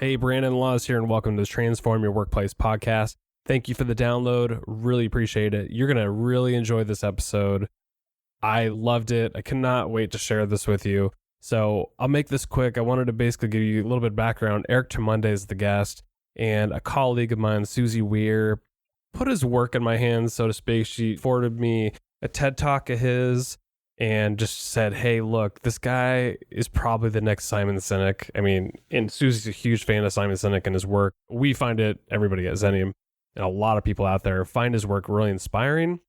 Hey, Brandon Laws here, and welcome to the Transform Your Workplace podcast. Thank you for the download. Really appreciate it. You're going to really enjoy this episode. I loved it. I cannot wait to share this with you. So I'll make this quick. I wanted to basically give you a little bit of background. Eric Termunede is the guest, and a colleague of mine, Susie Weir, put his work in my hands, so to speak. She forwarded me a TED Talk of his and just said, hey, look, this guy is probably the next Simon Sinek. I mean, and Susie's a huge fan of Simon Sinek and his work. We find it, everybody at Zenium, and a lot of people out there find his work really inspiring.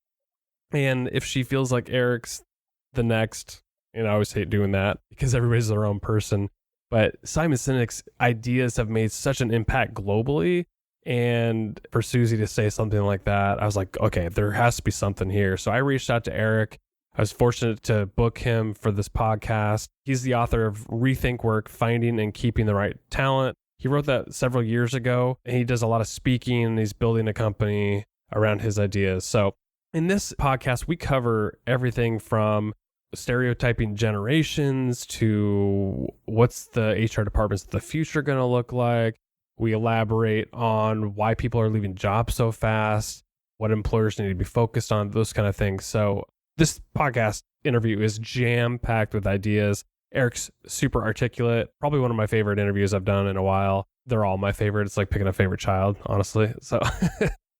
And if she feels like Eric's the next, and I always hate doing that because everybody's their own person, but Simon Sinek's ideas have made such an impact globally. And for Susie to say something like that, I was like, okay, there has to be something here. So I reached out to Eric. I was fortunate to book him for this podcast. He's the author of Rethink Work, Finding and Keeping the Right Talent. He wrote that several years ago, and he does a lot of speaking, and he's building a company around his ideas. So in this podcast, we cover everything from stereotyping generations to what's the HR departments of the future going to look like. We elaborate on why people are leaving jobs so fast, what employers need to be focused on, those kind of things. So this podcast interview is jam-packed with ideas. Eric's super articulate, probably one of my favorite interviews I've done in a while. They're all my favorite. It's like picking a favorite child, honestly. So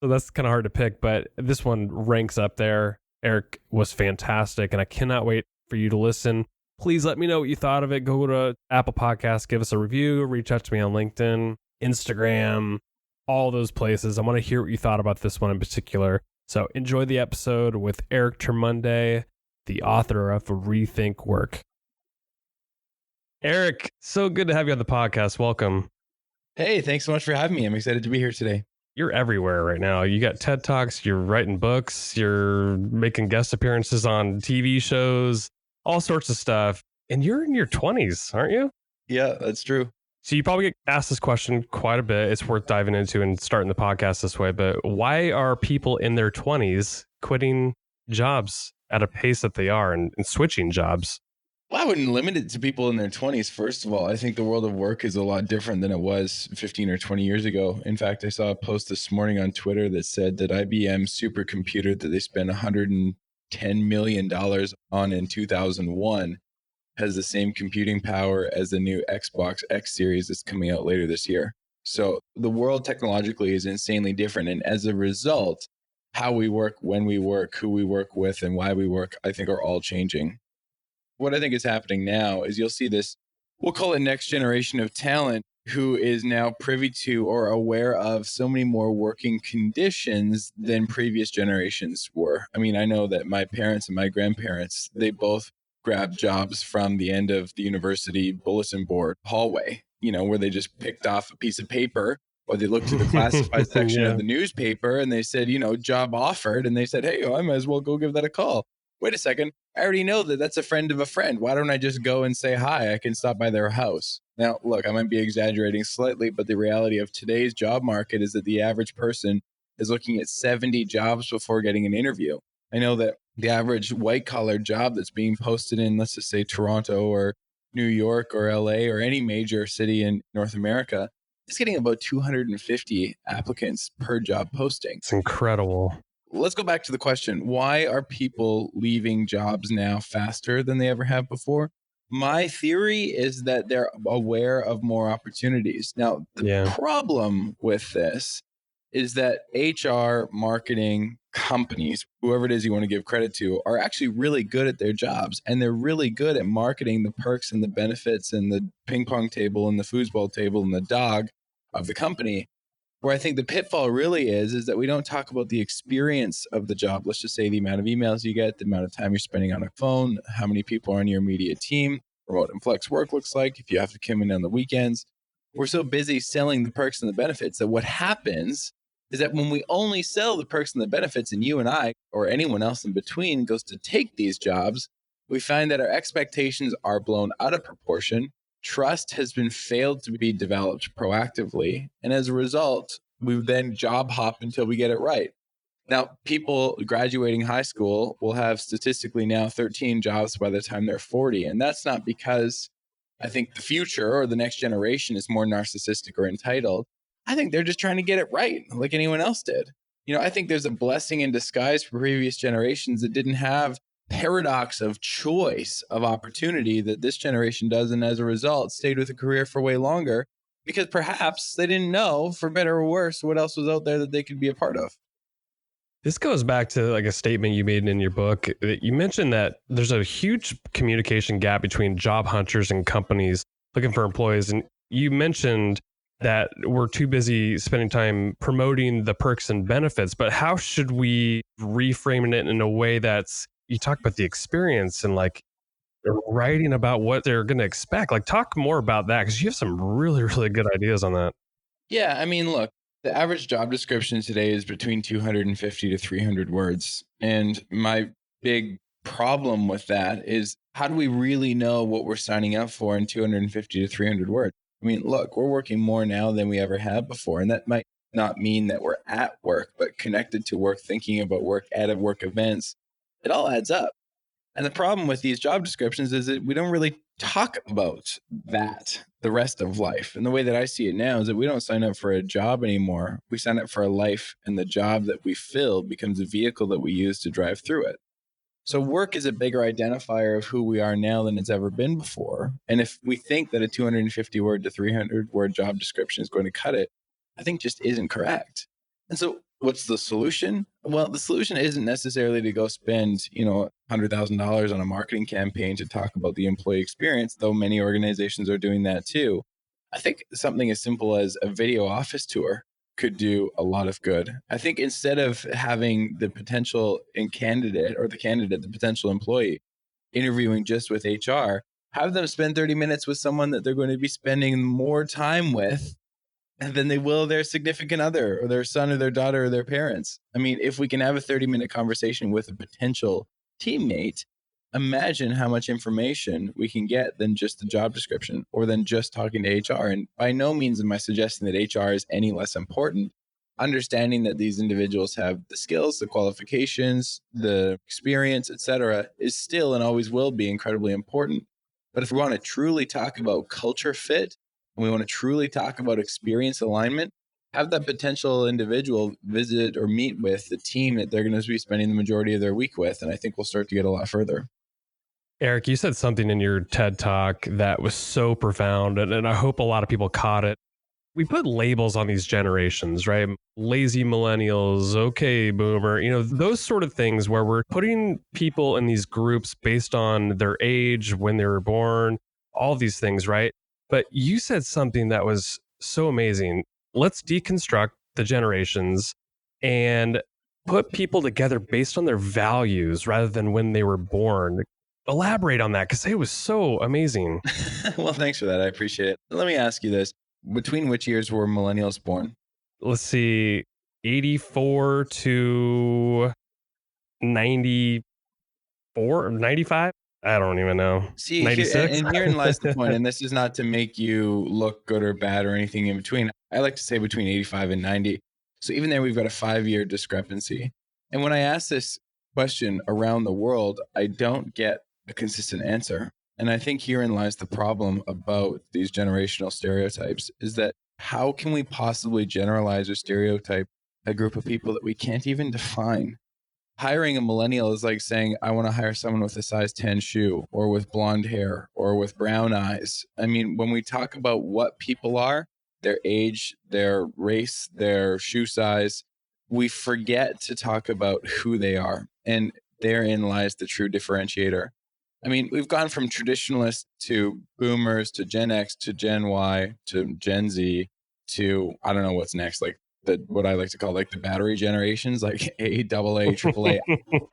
that's kind of hard to pick, but this one ranks up there. Eric was fantastic, and I cannot wait for you to listen. Please let me know what you thought of it. Go to Apple Podcasts, give us a review, reach out to me on LinkedIn, Instagram, all those places. I want to hear what you thought about this one in particular. So enjoy the episode with Eric Termunede, the author of Rethink Work. Eric, so good to have you on the podcast. Welcome. Hey, thanks so much for having me. I'm excited to be here today. You're everywhere right now. You got TED Talks, you're writing books, you're making guest appearances on TV shows, all sorts of stuff. And you're in your 20s, aren't you? Yeah, that's true. So you probably get asked this question quite a bit. It's worth diving into and starting the podcast this way. But why are people in their 20s quitting jobs at a pace that they are and switching jobs? Well, I wouldn't limit it to people in their 20s. First of all, I think the world of work is a lot different than it was 15 or 20 years ago. In fact, I saw a post this morning on Twitter that said that IBM's supercomputer that they spent $110 million on in 2001 has the same computing power as the new Xbox X series that's coming out later this year. So the world technologically is insanely different. And as a result, how we work, when we work, who we work with, and why we work, I think are all changing. What I think is happening now is you'll see this, we'll call it next generation of talent who is now privy to or aware of so many more working conditions than previous generations were. I mean, I know that my parents and my grandparents, they both grabbed jobs from the end of the university bulletin board hallway, where they just picked off a piece of paper or they looked to the classified section of the newspaper and they said, job offered. And they said, hey, I might as well go give that a call. Wait a second. I already know that that's a friend of a friend. Why don't I just go and say hi? I can stop by their house. Now, look, I might be exaggerating slightly, but the reality of today's job market is that the average person is looking at 70 jobs before getting an interview. I know that the average white-collar job that's being posted in, let's just say, Toronto or New York or LA or any major city in North America is getting about 250 applicants per job posting. It's incredible. Let's go back to the question. Why are people leaving jobs now faster than they ever have before? My theory is that they're aware of more opportunities. Now, the problem with this is that HR, marketing, companies, whoever it is you want to give credit to, are actually really good at their jobs. And they're really good at marketing the perks and the benefits and the ping pong table and the foosball table and the dog of the company. Where I think the pitfall really is that we don't talk about the experience of the job. Let's just say the amount of emails you get, the amount of time you're spending on a phone, how many people are on your immediate team, remote and flex work looks like, if you have to come in on the weekends. We're so busy selling the perks and the benefits that what happens is that when we only sell the perks and the benefits and you and I or anyone else in between goes to take these jobs, we find that our expectations are blown out of proportion. Trust has been failed to be developed proactively. And as a result, we then job hop until we get it right. Now, people graduating high school will have statistically now 13 jobs by the time they're 40. And that's not because I think the future or the next generation is more narcissistic or entitled. I think they're just trying to get it right, like anyone else did. I think there's a blessing in disguise for previous generations that didn't have paradox of choice of opportunity that this generation does, and as a result stayed with a career for way longer because perhaps they didn't know, for better or worse, what else was out there that they could be a part of. This goes back to like a statement you made in your book. You mentioned that there's a huge communication gap between job hunters and companies looking for employees. And you mentioned that we're too busy spending time promoting the perks and benefits, but how should we reframe it in a way that's, you talk about the experience and like writing about what they're going to expect. Like talk more about that because you have some really, really good ideas on that. Yeah, I mean, look, the average job description today is between 250 to 300 words. And my big problem with that is, how do we really know what we're signing up for in 250 to 300 words? I mean, look, we're working more now than we ever have before. And that might not mean that we're at work, but connected to work, thinking about work, at work events. It all adds up. And the problem with these job descriptions is that we don't really talk about that the rest of life. And the way that I see it now is that we don't sign up for a job anymore. We sign up for a life, and the job that we fill becomes a vehicle that we use to drive through it. So work is a bigger identifier of who we are now than it's ever been before. And if we think that a 250 word to 300 word job description is going to cut it, I think just isn't correct. And so what's the solution? Well, the solution isn't necessarily to go spend, $100,000 on a marketing campaign to talk about the employee experience, though many organizations are doing that too. I think something as simple as a video office tour could do a lot of good. I think instead of having the potential the potential employee, interviewing just with HR, have them spend 30 minutes with someone that they're going to be spending more time with than they will their significant other or their son or their daughter or their parents. I mean, if we can have a 30-minute conversation with a potential teammate, imagine how much information we can get than just the job description or than just talking to HR. And by no means am I suggesting that HR is any less important. Understanding that these individuals have the skills, the qualifications, the experience, etc., is still and always will be incredibly important. But if we want to truly talk about culture fit, and we want to truly talk about experience alignment, have that potential individual visit or meet with the team that they're going to be spending the majority of their week with. And I think we'll start to get a lot further. Eric, you said something in your TED Talk that was so profound, and I hope a lot of people caught it. We put labels on these generations, right? Lazy millennials, okay, boomer, those sort of things where we're putting people in these groups based on their age, when they were born, all these things, right? But you said something that was so amazing. Let's deconstruct the generations and put people together based on their values rather than when they were born. Elaborate on that because it was so amazing. Well, thanks for that. I appreciate it. Let me ask you this. Between which years were millennials born? Let's see, 84 to 94, 95? I don't even know. See, 96? and herein lies the point, and this is not to make you look good or bad or anything in between. I like to say between 85 and 90. So even there, we've got a 5-year discrepancy. And when I ask this question around the world, I don't get a consistent answer. And I think herein lies the problem about these generational stereotypes, is that how can we possibly generalize or stereotype a group of people that we can't even define? Hiring a millennial is like saying, I want to hire someone with a size 10 shoe or with blonde hair or with brown eyes. I mean, when we talk about what people are, their age, their race, their shoe size, we forget to talk about who they are. And therein lies the true differentiator. I mean, we've gone from traditionalists to boomers to Gen X to Gen Y to Gen Z to, I don't know what's next, like what I like to call like the battery generations, like A, double A, triple A.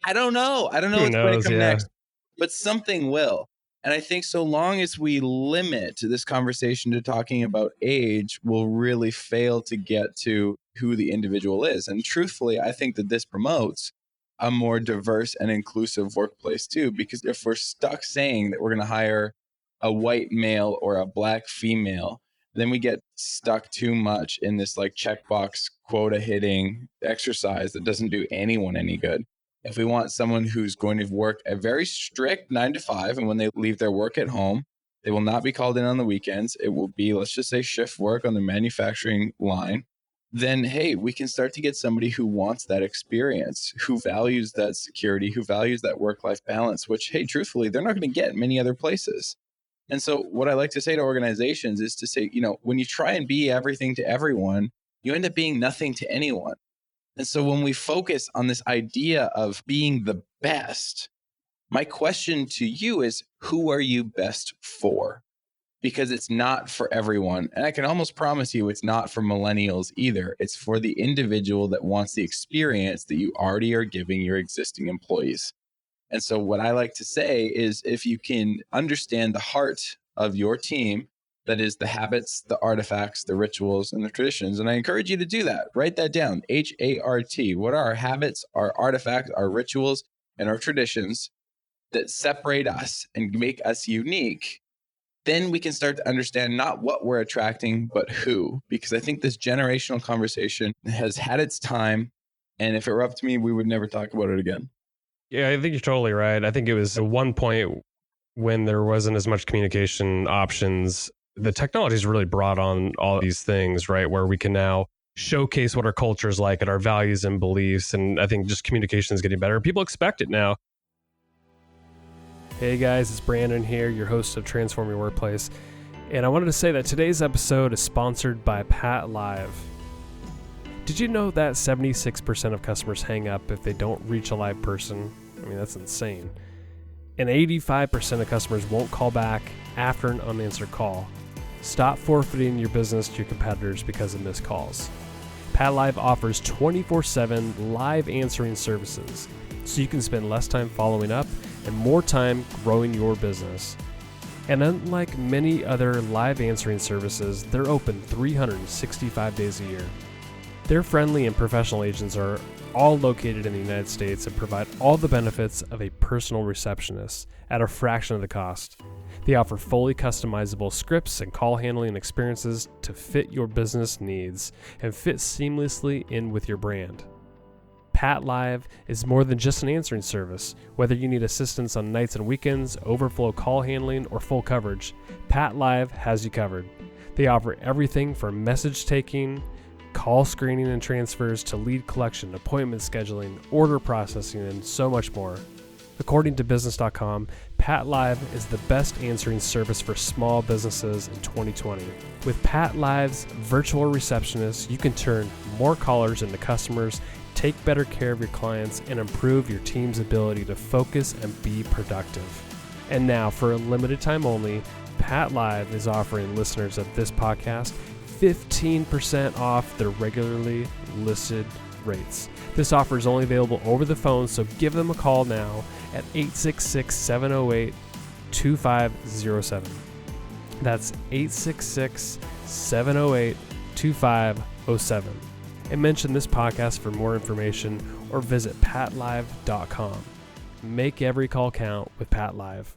I don't know. I don't know what's going to come next, but something will. And I think so long as we limit this conversation to talking about age, we'll really fail to get to who the individual is. And truthfully, I think that this promotes a more diverse and inclusive workplace too, because if we're stuck saying that we're going to hire a white male or a black female, then we get stuck too much in this like checkbox quota hitting exercise that doesn't do anyone any good. If we want someone who's going to work a very strict 9 to 5, and when they leave their work at home, They will not be called in on the weekends. It will be, let's just say, shift work on the manufacturing line. Then, hey, we can start to get somebody who wants that experience, who values that security, who values that work-life balance, which, hey, truthfully, they're not going to get many other places. And so what I like to say to organizations is to say, when you try and be everything to everyone, you end up being nothing to anyone. And so when we focus on this idea of being the best, my question to you is, who are you best for? Because it's not for everyone. And I can almost promise you it's not for millennials either. It's for the individual that wants the experience that you already are giving your existing employees. And so what I like to say is, if you can understand the heart of your team, that is the habits, the artifacts, the rituals, and the traditions. And I encourage you to do that. Write that down. HART. What are our habits, our artifacts, our rituals, and our traditions that separate us and make us unique? Then we can start to understand not what we're attracting, but who. Because I think this generational conversation has had its time. And if it were up to me, we would never talk about it again. Yeah, I think you're totally right. I think it was at one point when there wasn't as much communication options, the technology's really brought on all these things, right? Where we can now showcase what our culture is like and our values and beliefs. And I think just communication is getting better. People expect it now. Hey guys, it's Brandon here, your host of Transform Your Workplace. And I wanted to say that today's episode is sponsored by Pat Live. Did you know that 76% of customers hang up if they don't reach a live person? I mean, that's insane. And 85% of customers won't call back after an unanswered call. Stop forfeiting your business to your competitors because of missed calls. Pat Live offers 24/7 live answering services, so you can spend less time following up and more time growing your business. And unlike many other live answering services, they're open 365 days a year. Their friendly and professional agents are all located in the United States and provide all the benefits of a personal receptionist at a fraction of the cost. They offer fully customizable scripts and call handling experiences to fit your business needs and fit seamlessly in with your brand. Pat Live is more than just an answering service. Whether you need assistance on nights and weekends, overflow call handling, or full coverage, Pat Live has you covered. They offer everything from message taking, call screening and transfers, to lead collection, appointment scheduling, order processing, and so much more. According to Business.com, Pat Live is the best answering service for small businesses in 2020. With Pat Live's virtual receptionist, you can turn more callers into customers, take better care of your clients, and improve your team's ability to focus and be productive. And now, for a limited time only, Pat Live is offering listeners of this podcast 15% off their regularly listed rates. This offer is only available over the phone, so give them a call now at 866-708-2507. That's 866-708-2507. And mention this podcast for more information or visit patlive.com. Make every call count with Pat Live.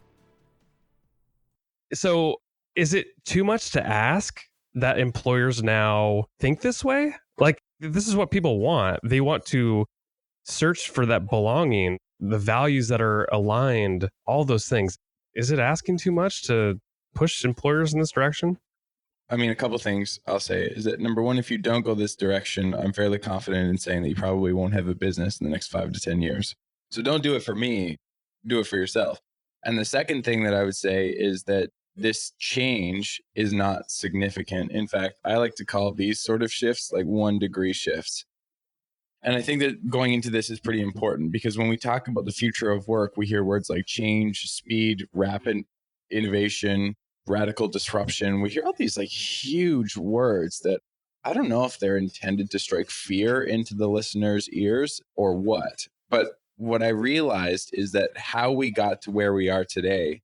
So, is it too much to ask that employers now think this way? Like, this is what people want. They want to search for that belonging, the values that are aligned, all those things. Is it asking too much to push employers in this direction? I mean, a couple of things I'll say is that, number one, if you don't go this direction, I'm fairly confident in saying that you probably won't have a business in the next 5 to 10 years. So don't do it for me, do it for yourself. And the second thing that I would say is that this change is not significant. In fact, I like to call these sort of shifts like 1-degree shifts. And I think that going into this is pretty important, because when we talk about the future of work, we hear words like change, speed, rapid innovation, radical disruption. We hear all these like huge words that I don't know if they're intended to strike fear into the listener's ears or what. But what I realized is that how we got to where we are today,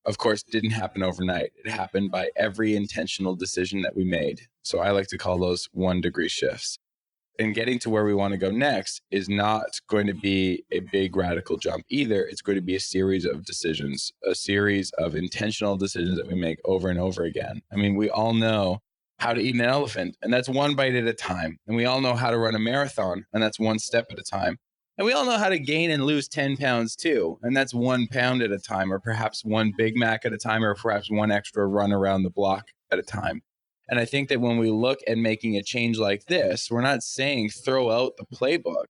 of course, didn't happen overnight. It happened by every intentional decision that we made. So I like to call those 1-degree shifts. And getting to where we want to go next is not going to be a big radical jump either. It's going to be a series of decisions, a series of intentional decisions that we make over and over again. I mean, we all know how to eat an elephant, and that's one bite at a time. And we all know how to run a marathon, and that's one step at a time. And we all know how to gain and lose 10 pounds too. And that's 1 pound at a time, or perhaps one Big Mac at a time, or perhaps one extra run around the block at a time. And I think that when we look at making a change like this, we're not saying throw out the playbook.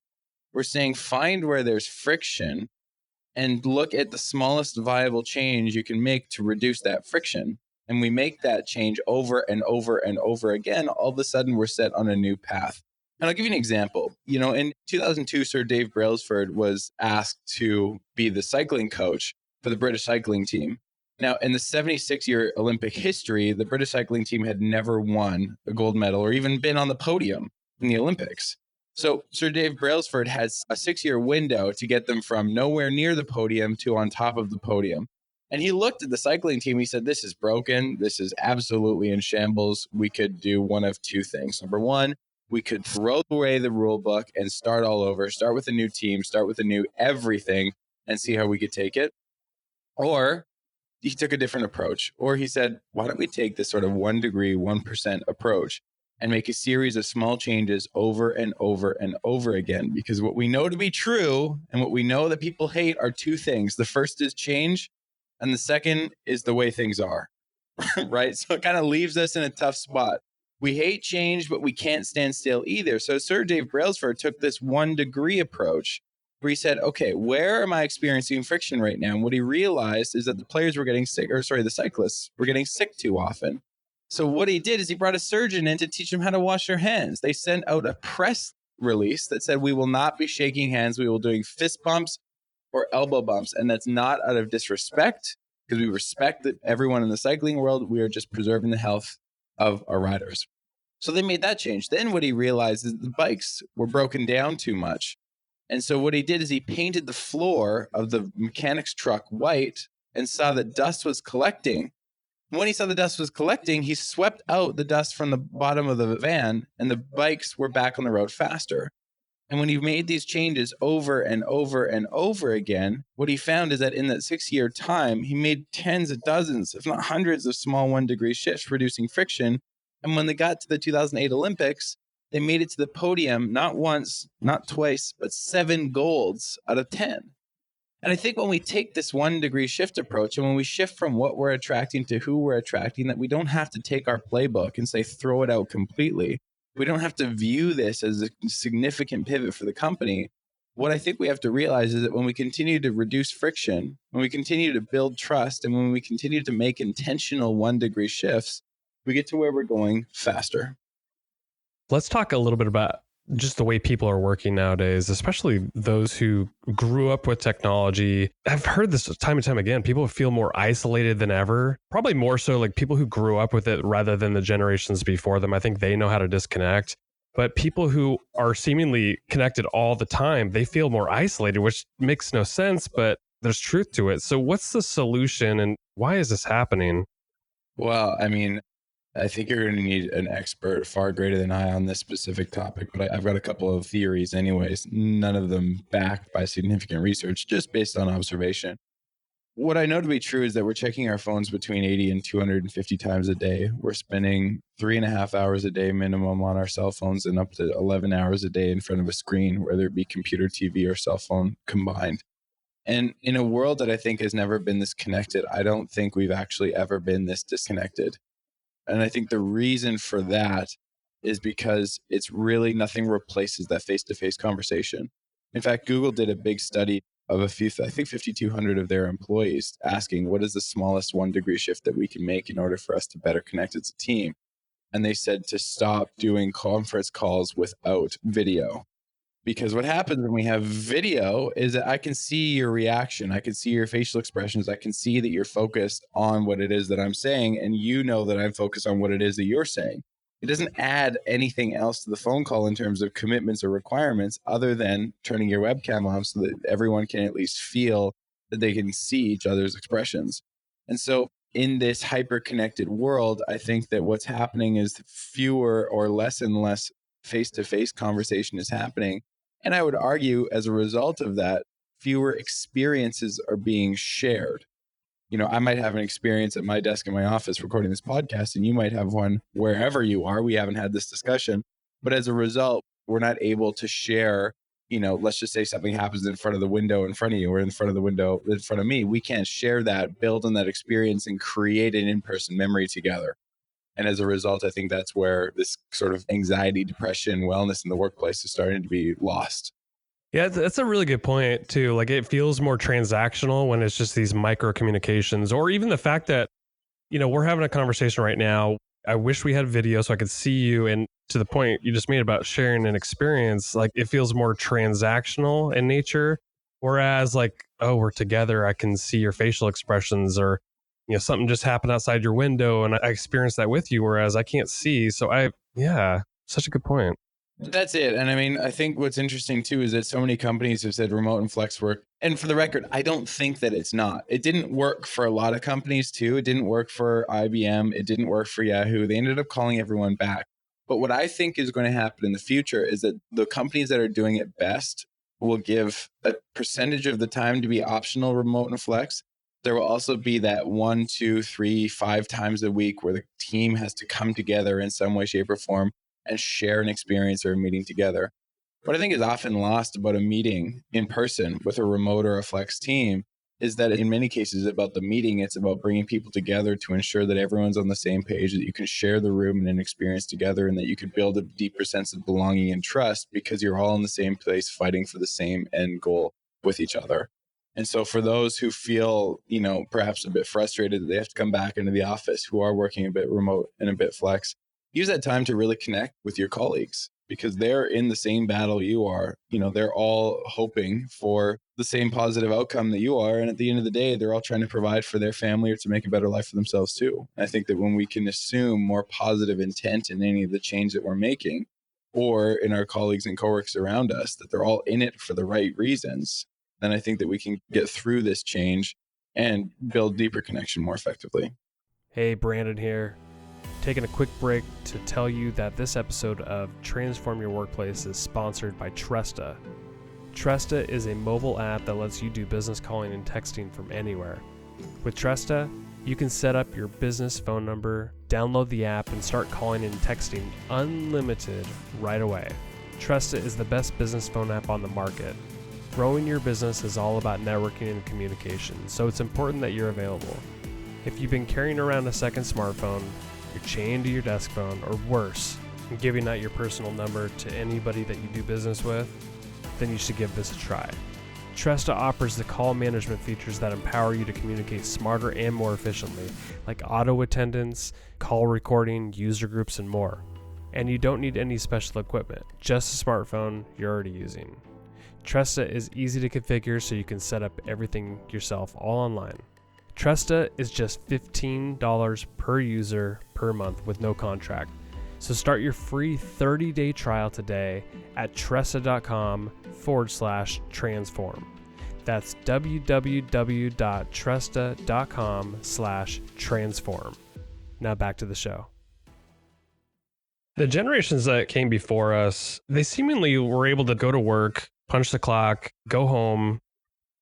We're saying find where there's friction and look at the smallest viable change you can make to reduce that friction. And we make that change over and over and over again, all of a sudden we're set on a new path. And I'll give you an example. In 2002, Sir Dave Brailsford was asked to be the cycling coach for the British cycling team. Now, in the 76-year Olympic history, the British cycling team had never won a gold medal or even been on the podium in the Olympics. So Sir Dave Brailsford has a 6-year window to get them from nowhere near the podium to on top of the podium. And he looked at the cycling team. He said, this is broken. This is absolutely in shambles. We could do one of two things. Number one, we could throw away the rule book and start all over, start with a new team, start with a new everything and see how we could take it. Or he took a different approach. Or he said, why don't we take this sort of 1 degree, 1% approach and make a series of small changes over and over and over again? Because what we know to be true and what we know that people hate are two things. The first is change, and the second is the way things are, right? So it kind of leaves us in a tough spot. We hate change, but we can't stand still either. So Sir Dave Brailsford took this 1 degree approach where he said, okay, where am I experiencing friction right now? And what he realized is that the players were getting sick, the cyclists were getting sick too often. So what he did is he brought a surgeon in to teach them how to wash their hands. They sent out a press release that said, we will not be shaking hands. We will be doing fist bumps or elbow bumps. And that's not out of disrespect, because we respect everyone in the cycling world. We are just preserving the health of our riders. So they made that change. Then what he realized is the bikes were broken down too much. And so what he did is he painted the floor of the mechanic's truck white and saw that dust was collecting. When he saw the dust was collecting, he swept out the dust from the bottom of the van, and the bikes were back on the road faster. And when he made these changes over and over and over again, what he found is that in that 6-year time, he made tens of dozens, if not hundreds of small 1 degree shifts, reducing friction. And when they got to the 2008 Olympics, they made it to the podium, not once, not twice, but 7 golds out of 10. And I think when we take this 1 degree shift approach, and when we shift from what we're attracting to who we're attracting, that we don't have to take our playbook and say, throw it out completely. We don't have to view this as a significant pivot for the company. What I think we have to realize is that when we continue to reduce friction, when we continue to build trust, and when we continue to make intentional 1 degree shifts, we get to where we're going faster. Let's talk a little bit about just the way people are working nowadays, especially those who grew up with technology. I've heard this time and time again. People feel more isolated than ever, probably more so like people who grew up with it rather than the generations before them. I think they know how to disconnect. But people who are seemingly connected all the time, they feel more isolated, which makes no sense, but there's truth to it. So what's the solution and why is this happening? Well, I think you're going to need an expert far greater than I on this specific topic, but I've got a couple of theories anyways, none of them backed by significant research, just based on observation. What I know to be true is that we're checking our phones between 80 and 250 times a day. We're spending 3.5 hours a day minimum on our cell phones and up to 11 hours a day in front of a screen, whether it be computer, TV, or cell phone combined. And in a world that I think has never been this connected, I don't think we've actually ever been this disconnected. And I think the reason for that is because it's really nothing replaces that face-to-face conversation. In fact, Google did a big study of I think 5,200 of their employees asking, what is the smallest 1 degree shift that we can make in order for us to better connect as a team? And they said to stop doing conference calls without video. Because what happens when we have video is that I can see your reaction. I can see your facial expressions. I can see that you're focused on what it is that I'm saying. And you know that I'm focused on what it is that you're saying. It doesn't add anything else to the phone call in terms of commitments or requirements other than turning your webcam on so that everyone can at least feel that they can see each other's expressions. And so in this hyper-connected world, I think that what's happening is fewer or less and less face-to-face conversation is happening. And I would argue as a result of that, fewer experiences are being shared. I might have an experience at my desk in my office recording this podcast, and you might have one wherever you are. We haven't had this discussion. But as a result, we're not able to share let's just say something happens in front of the window in front of you or in front of the window in front of me. We can't share that, build on that experience and create an in-person memory together. And as a result, I think that's where this sort of anxiety, depression, wellness in the workplace is starting to be lost. Yeah, that's a really good point too. Like it feels more transactional when it's just these micro communications, or even the fact that, we're having a conversation right now. I wish we had video so I could see you. And to the point you just made about sharing an experience, like it feels more transactional in nature. Whereas like, oh, we're together, I can see your facial expressions, or, something just happened outside your window and I experienced that with you, whereas I can't see. So yeah, such a good point. That's it. And I mean, I think what's interesting too is that so many companies have said remote and flex work. And for the record, I don't think that it's not. It didn't work for a lot of companies too. It didn't work for IBM. It didn't work for Yahoo. They ended up calling everyone back. But what I think is going to happen in the future is that the companies that are doing it best will give a percentage of the time to be optional remote and flex. There will also be that 1, 2, 3, 5 times a week where the team has to come together in some way, shape, or form and share an experience or a meeting together. What I think is often lost about a meeting in person with a remote or a flex team is that in many cases about the meeting, it's about bringing people together to ensure that everyone's on the same page, that you can share the room and an experience together, and that you can build a deeper sense of belonging and trust because you're all in the same place fighting for the same end goal with each other. And so for those who feel, perhaps a bit frustrated that they have to come back into the office, who are working a bit remote and a bit flex, use that time to really connect with your colleagues because they're in the same battle you are. They're all hoping for the same positive outcome that you are. And at the end of the day, they're all trying to provide for their family or to make a better life for themselves too. And I think that when we can assume more positive intent in any of the change that we're making or in our colleagues and coworkers around us, that they're all in it for the right reasons, then I think that we can get through this change and build deeper connection more effectively. Hey, Brandon here. Taking a quick break to tell you that this episode of Transform Your Workplace is sponsored by Trusta. Trusta is a mobile app that lets you do business calling and texting from anywhere. With Trusta, you can set up your business phone number, download the app, and start calling and texting unlimited right away. Trusta is the best business phone app on the market. Growing your business is all about networking and communication, so it's important that you're available. If you've been carrying around a second smartphone, you're chained to your desk phone, or worse, giving out your personal number to anybody that you do business with, then you should give this a try. Trusta offers the call management features that empower you to communicate smarter and more efficiently, like auto attendance, call recording, user groups, and more. And you don't need any special equipment, just a smartphone you're already using. Trusta is easy to configure so you can set up everything yourself all online. Trusta is just $15 per user per month with no contract. So start your free 30-day trial today at trusta.com/transform. That's www.trusta.com/transform. Now back to the show. The generations that came before us, they seemingly were able to go to work, punch the clock, go home,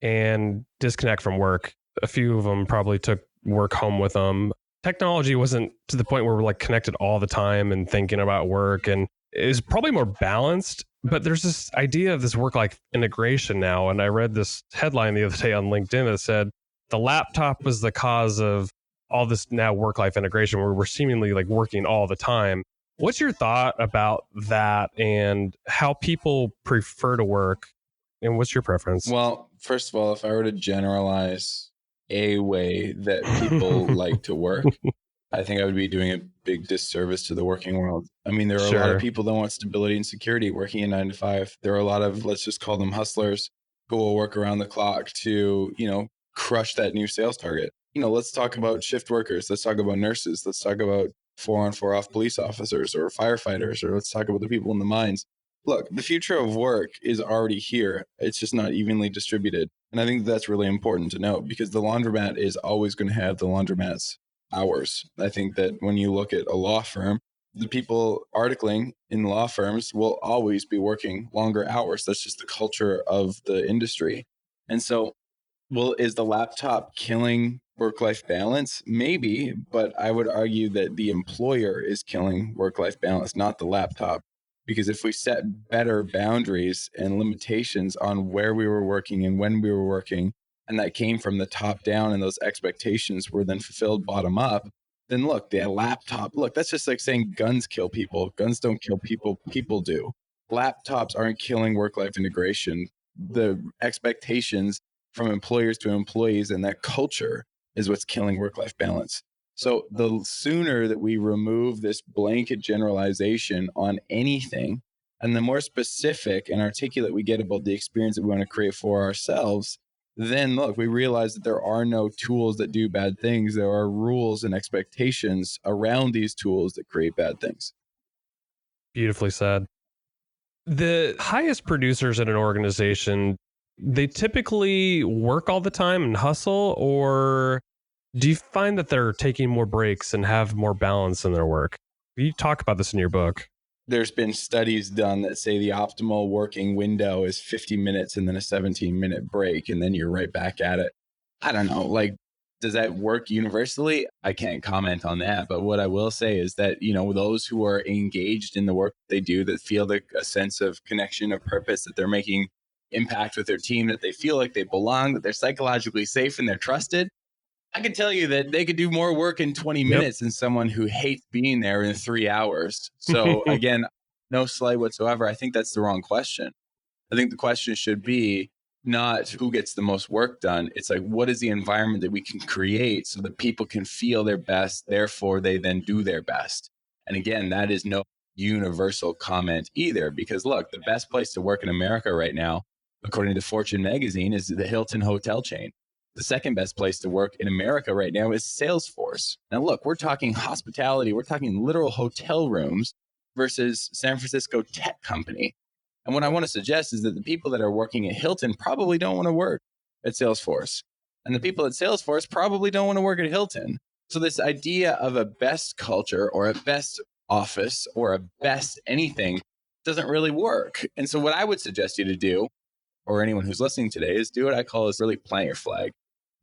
and disconnect from work. A few of them probably took work home with them. Technology wasn't to the point where we're like connected all the time and thinking about work, and it was probably more balanced. But there's this idea of this work-life integration now. And I read this headline the other day on LinkedIn that said the laptop was the cause of all this now work-life integration where we're seemingly like working all the time. What's your thought about that and how people prefer to work? And what's your preference? Well, first of all, if I were to generalize a way that people like to work, I think I would be doing a big disservice to the working world. I mean, there are a lot of people that want stability and security working in 9 to 5. There are a lot of, let's just call them hustlers, who will work around the clock to, crush that new sales target. Let's talk about shift workers. Let's talk about nurses. Let's talk about 4 on 4 off police officers or firefighters, or let's talk about the people in the mines. Look, the future of work is already here. It's just not evenly distributed. And I think that's really important to note because the laundromat is always going to have the laundromat's hours. I think that when you look at a law firm, the people articling in law firms will always be working longer hours. That's just the culture of the industry. And so, is the laptop killing work-life balance? Maybe, but I would argue that the employer is killing work-life balance, not the laptop. Because if we set better boundaries and limitations on where we were working and when we were working, and that came from the top down and those expectations were then fulfilled bottom up, then look, the laptop, look, that's just like saying guns kill people. Guns don't kill people, people do. Laptops aren't killing work-life integration. The expectations from employers to employees and that culture is what's killing work-life balance. So the sooner that we remove this blanket generalization on anything, and the more specific and articulate we get about the experience that we want to create for ourselves, then look, we realize that there are no tools that do bad things. There are rules and expectations around these tools that create bad things. Beautifully said. The highest producers in an organization, they typically work all the time and hustle, or do you find that they're taking more breaks and have more balance in their work? You talk about this in your book. There's been studies done that say the optimal working window is 50 minutes and then a 17-minute break, and then you're right back at it. I don't know, like, does that work universally? I can't comment on that. But what I will say is that, those who are engaged in the work they do, that feel a sense of connection, of purpose, that they're making impact with their team, that they feel like they belong, that they're psychologically safe and they're trusted, I can tell you that they could do more work in 20 minutes than someone who hates being there in 3 hours. So again, no slight whatsoever. I think that's the wrong question. I think the question should be not who gets the most work done. It's like, what is the environment that we can create so that people can feel their best, therefore they then do their best. And again, that is no universal comment either, because look, the best place to work in America right now, according to Fortune magazine, is the Hilton hotel chain. The second best place to work in America right now is Salesforce. Now, look, we're talking hospitality. We're talking literal hotel rooms versus San Francisco tech company. And what I want to suggest is that the people that are working at Hilton probably don't want to work at Salesforce. And the people at Salesforce probably don't want to work at Hilton. So this idea of a best culture or a best office or a best anything doesn't really work. And so what I would suggest you to do, or anyone who's listening today, is do what I call is really plant your flag.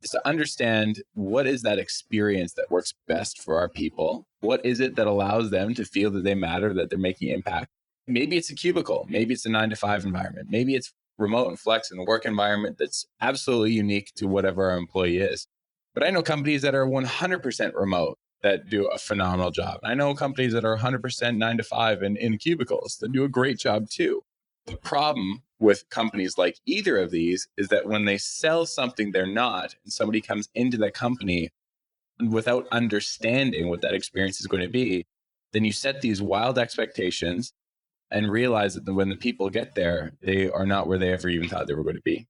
Is to understand what is that experience that works best for our people. What is it that allows them to feel that they matter, that they're making impact? Maybe it's a cubicle. Maybe it's a 9-to-5 environment. Maybe it's remote and flex in a work environment that's absolutely unique to whatever our employee is. But I know companies that are 100% remote that do a phenomenal job. I know companies that are 100% 9-to-5 in cubicles that do a great job too. The problem with companies like either of these is that when they sell something they're not, and somebody comes into that company without understanding what that experience is going to be, then you set these wild expectations and realize that when the people get there, they are not where they ever even thought they were going to be.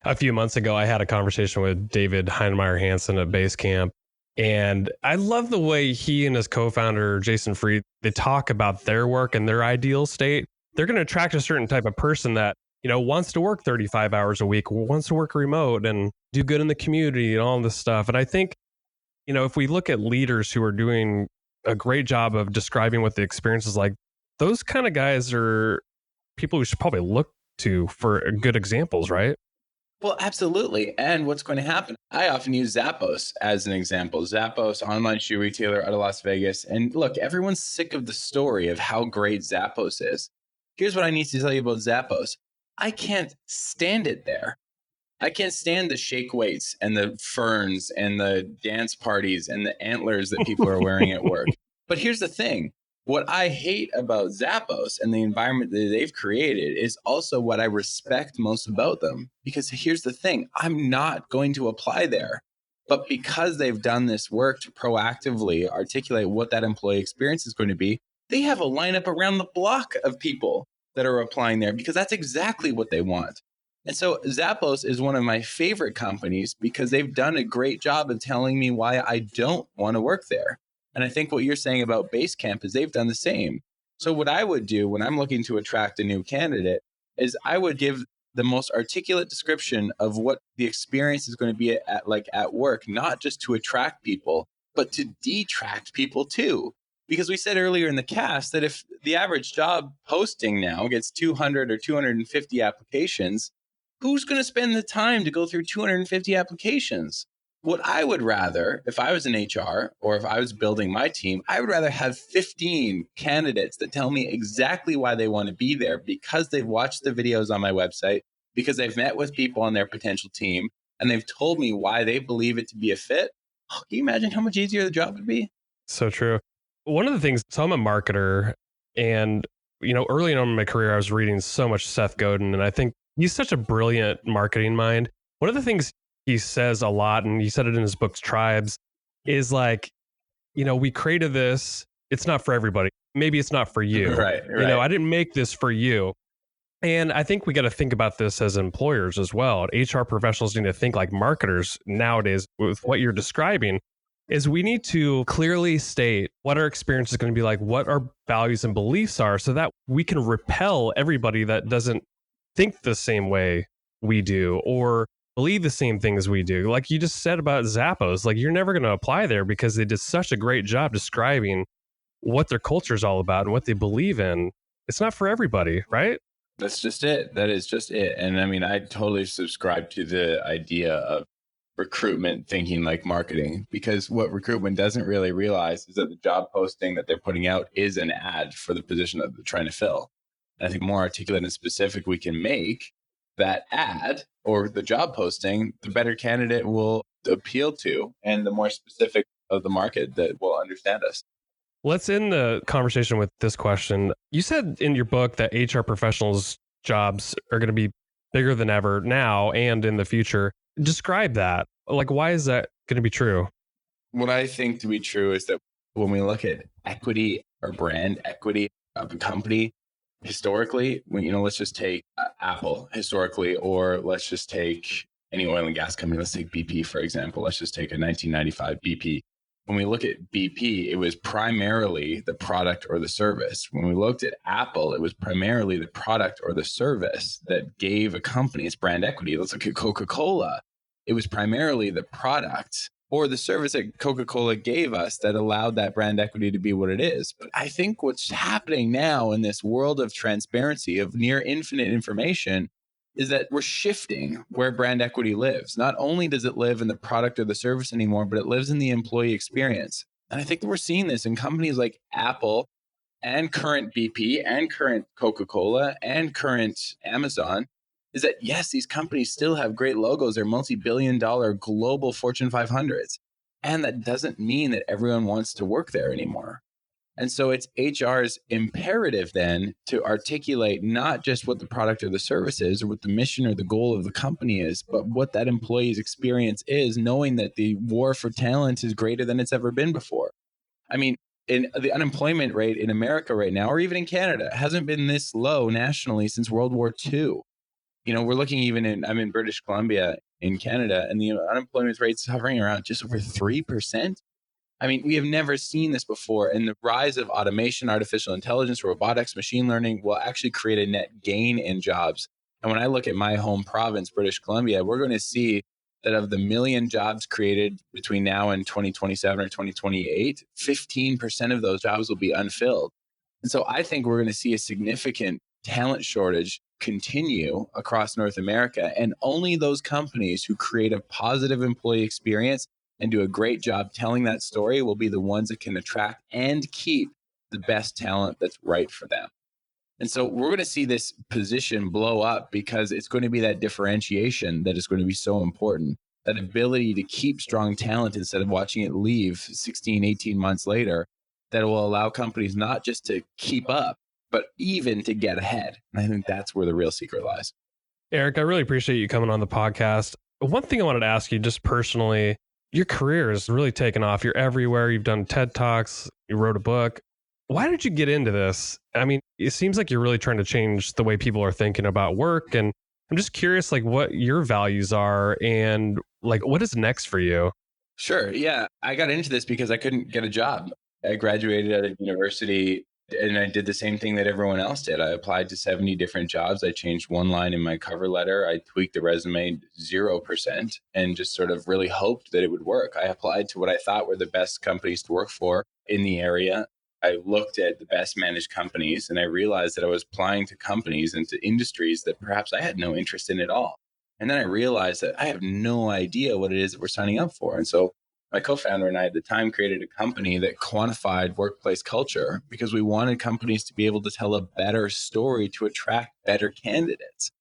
A few months ago, I had a conversation with David Heinemeier Hansen at Basecamp, and I love the way he and his co-founder, Jason Fried, they talk about their work and their ideal state. They're going to attract a certain type of person that, wants to work 35 hours a week, wants to work remote and do good in the community and all this stuff. And I think, if we look at leaders who are doing a great job of describing what the experience is like, those kind of guys are people we should probably look to for good examples, right? Well, absolutely. And what's going to happen? I often use Zappos as an example. Zappos, online shoe retailer out of Las Vegas. And look, everyone's sick of the story of how great Zappos is. Here's what I need to tell you about Zappos. I can't stand it there. I can't stand the shake weights and the ferns and the dance parties and the antlers that people are wearing at work. But here's the thing. What I hate about Zappos and the environment that they've created is also what I respect most about them. Because here's the thing, I'm not going to apply there. But because they've done this work to proactively articulate what that employee experience is going to be, they have a lineup around the block of people that are applying there because that's exactly what they want. And so Zappos is one of my favorite companies because they've done a great job of telling me why I don't want to work there. And I think what you're saying about Basecamp is they've done the same. So what I would do when I'm looking to attract a new candidate is I would give the most articulate description of what the experience is going to be at work, not just to attract people, but to detract people too. Because we said earlier in the cast that if the average job posting now gets 200 or 250 applications, who's going to spend the time to go through 250 applications? What I would rather, if I was in HR or if I was building my team, I would rather have 15 candidates that tell me exactly why they want to be there because they've watched the videos on my website, because they've met with people on their potential team, and they've told me why they believe it to be a fit. Oh, can you imagine how much easier the job would be? So true. One of the things, so I'm a marketer, and early on in my career, I was reading so much Seth Godin, and I think he's such a brilliant marketing mind. One of the things he says a lot, and he said it in his books Tribes, is like, we created this. It's not for everybody. Maybe it's not for you. Right. I didn't make this for you. And I think we got to think about this as employers as well. HR professionals need to think like marketers nowadays with what you're describing is we need to clearly state what our experience is going to be like, what our values and beliefs are so that we can repel everybody that doesn't think the same way we do or believe the same things we do. Like you just said about Zappos, like you're never going to apply there because they did such a great job describing what their culture is all about and what they believe in. It's not for everybody, right? That's just it. That is just it. And I mean, I totally subscribe to the idea of recruitment thinking like marketing, because what recruitment doesn't really realize is that the job posting that they're putting out is an ad for the position that they're trying to fill. And I think more articulate and specific we can make that ad or the job posting, the better candidate will appeal to, and the more specific of the market that will understand us. Let's end the conversation with this question. You said in your book that HR professionals' jobs are going to be bigger than ever now and in the future. Describe that. Like, why is that going to be true? What I think to be true is that when we look at equity or brand equity of a company, historically, let's just take Apple historically, or let's just take any oil and gas company. Let's take BP, for example. Let's just take a 1995 BP. When we look at BP, it was primarily the product or the service. When we looked at Apple, it was primarily the product or the service that gave a company its brand equity. Let's look at Coca-Cola. It was primarily the product or the service that Coca-Cola gave us that allowed that brand equity to be what it is. But I think what's happening now in this world of transparency, of near infinite information, is that we're shifting where brand equity lives. Not only does it live in the product or the service anymore, but it lives in the employee experience. And I think that we're seeing this in companies like Apple and current BP and current Coca-Cola and current Amazon, is that yes, these companies still have great logos. They're multi-billion-dollar global Fortune 500s. And that doesn't mean that everyone wants to work there anymore. And so it's HR's imperative then to articulate not just what the product or the service is or what the mission or the goal of the company is, but what that employee's experience is, knowing that the war for talent is greater than it's ever been before. I mean, in the unemployment rate in America right now, or even in Canada, hasn't been this low nationally since World War II. We're looking I'm in British Columbia in Canada, and the unemployment rate's hovering around just over 3%. I mean, we have never seen this before. And the rise of automation, artificial intelligence, robotics, machine learning will actually create a net gain in jobs. And when I look at my home province, British Columbia, we're going to see that of the million jobs created between now and 2027 or 2028, 15% of those jobs will be unfilled. And so I think we're going to see a significant talent shortage continue across North America. And only those companies who create a positive employee experience and do a great job telling that story will be the ones that can attract and keep the best talent that's right for them. And so we're going to see this position blow up because it's going to be that differentiation that is going to be so important. That ability to keep strong talent instead of watching it leave 16, 18 months later, that will allow companies not just to keep up, but even to get ahead. And I think that's where the real secret lies. Eric, I really appreciate you coming on the podcast. One thing I wanted to ask you just personally, your career has really taken off. You're everywhere. You've done TED Talks. You wrote a book. Why did you get into this? I mean, it seems like you're really trying to change the way people are thinking about work. And I'm just curious, like, what your values are and like, what is next for you? Sure. Yeah. I got into this because I couldn't get a job. I graduated at a university and I did the same thing that everyone else did. I applied to 70 different jobs. I changed one line in my cover letter. I tweaked the resume 0% and just sort of really hoped that it would work. I applied to what I thought were the best companies to work for in the area. I looked at the best managed companies and I realized that I was applying to companies and to industries that perhaps I had no interest in at all. And then I realized that I have no idea what it is that we're signing up for. And so my co-founder and I at the time created a company that quantified workplace culture because we wanted companies to be able to tell a better story to attract better candidates.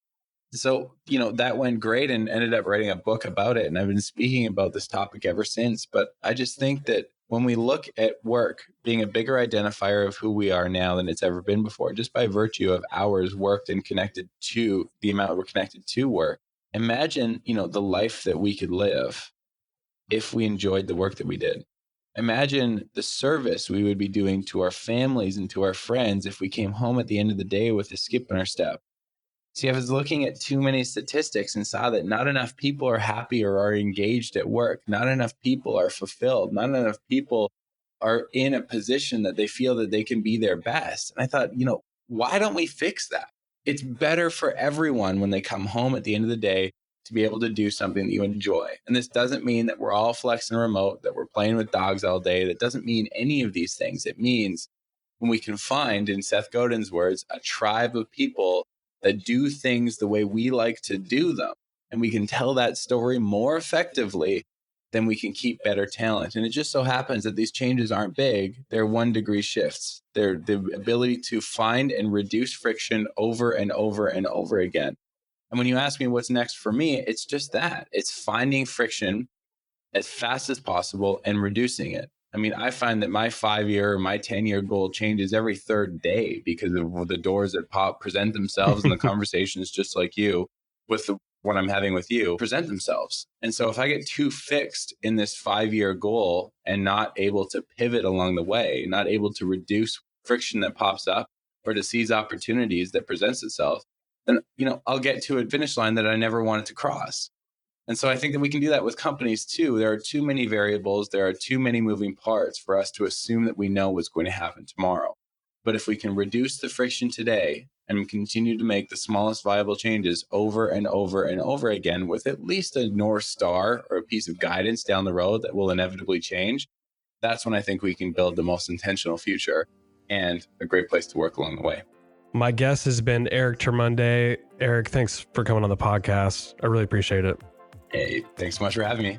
So, that went great and ended up writing a book about it. And I've been speaking about this topic ever since. But I just think that when we look at work being a bigger identifier of who we are now than it's ever been before, just by virtue of hours worked and connected to the amount we're connected to work, imagine, the life that we could live if we enjoyed the work that we did. Imagine the service we would be doing to our families and to our friends if we came home at the end of the day with a skip in our step. See, I was looking at too many statistics and saw that not enough people are happy or are engaged at work. Not enough people are fulfilled. Not enough people are in a position that they feel that they can be their best. And I thought, why don't we fix that? It's better for everyone when they come home at the end of the day to be able to do something that you enjoy. And this doesn't mean that we're all flexing remote, that we're playing with dogs all day. That doesn't mean any of these things. It means when we can find, in Seth Godin's words, a tribe of people that do things the way we like to do them. And we can tell that story more effectively, then we can keep better talent. And it just so happens that these changes aren't big. They're 1-degree shifts. They're the ability to find and reduce friction over and over and over again. And when you ask me what's next for me, it's just that. It's finding friction as fast as possible and reducing it. I mean, I find that my 5-year or my 10-year goal changes every third day because of the doors that present themselves and the conversations just like you with what I'm having with you present themselves. And so if I get too fixed in this 5-year goal and not able to pivot along the way, not able to reduce friction that pops up or to seize opportunities that presents itself, then, I'll get to a finish line that I never wanted to cross. And so I think that we can do that with companies too. There are too many variables. There are too many moving parts for us to assume that we know what's going to happen tomorrow. But if we can reduce the friction today and continue to make the smallest viable changes over and over and over again with at least a North Star or a piece of guidance down the road that will inevitably change, that's when I think we can build the most intentional future and a great place to work along the way. My guest has been Eric Termunede. Eric, thanks for coming on the podcast. I really appreciate it. Hey, thanks so much for having me.